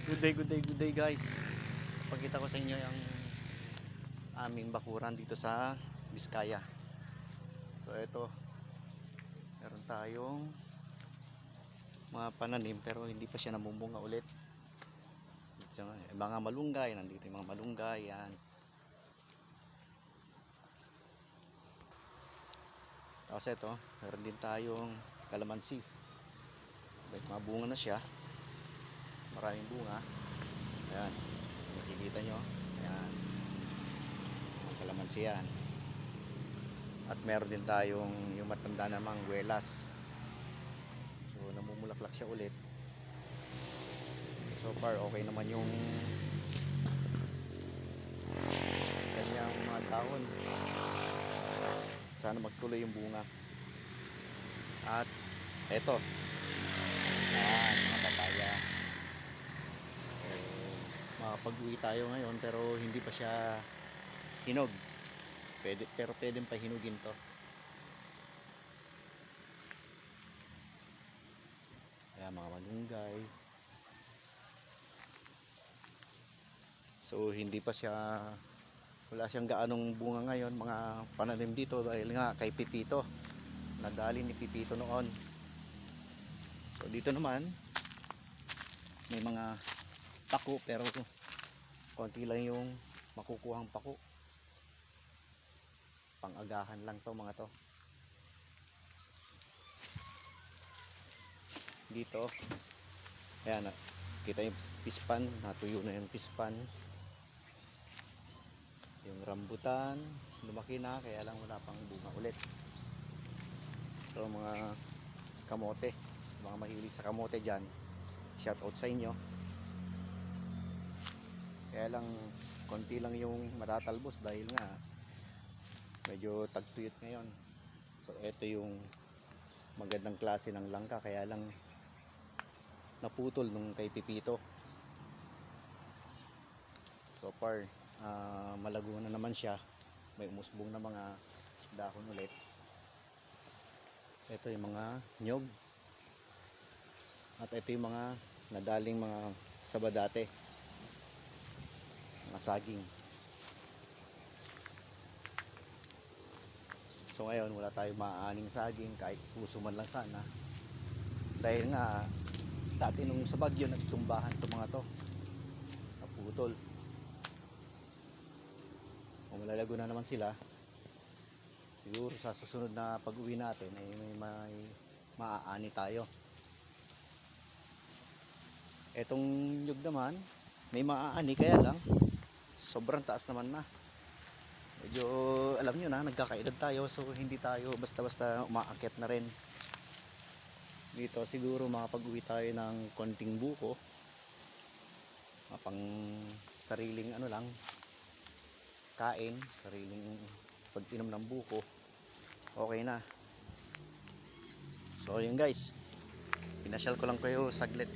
Good day guys. Pagkita ko sa inyo yung aming bakuran dito sa Biskaya. So ito, meron tayong mga pananim pero hindi pa siya namumunga ulit. Dito, mga malunggay, nandito yung mga malunggay yan. Tapos ito, meron din tayong kalamansi. Mga bunga na siya. Maraming bunga. Ayan, makikita nyo. Ayan, ang kalamansi yan. At meron din tayong yung matanda namang welas. So namumulaklak siya ulit. So far okay naman yung kanyang mga dahon. Sana magtuloy yung bunga. At eto, ayan, mga papaya. Makapag-uwi tayo ngayon pero hindi pa siya hinog. Pero pwedeng pa hinugin to. Ayan, mga malunggay. So hindi pa siya, wala siyang gaanong bunga ngayon mga pananim dito dahil nga kay Pipito. Nadali ni Pipito noon. So dito naman may mga pako pero konti lang yung makukuhang pako. Pang-agahan lang to mga to. Dito ayan, kita yung pispan, natuyo na yung pispan. Yung rambutan lumaki na kaya lang wala pang bunga ulit. So mga kamote, mga mahilig sa kamote dyan, shout out sa inyo. Kaya lang konti lang yung matatalbos dahil nga medyo tagtuyot ngayon. So ito yung magandang klase ng langka kaya lang naputol nung kay Pipito. So far malago na naman siya, may umusbong na mga dahon ulit. So ito yung mga nyog at ito yung mga nadaling mga sabadate, mga saging. So ngayon wala tayong maaaning saging kahit puso man lang sana dahil nga dati nung sa bagyo nagtumbahan itong mga to, naputol. Kung malalago na naman sila, siguro sa susunod na pag-uwi natin ay may maaani tayo. Etong nyug naman may maaani kaya lang sobrang taas naman na. Medyo alam nyo na nagkakaedad tayo so hindi tayo basta-basta umaakyat na rin. Dito siguro makapag-uwi tayo ng konting buko, pang sariling ano lang kain, sariling pag-inom ng buko, okay na. So yun guys, pinasyal ko lang kayo saglit.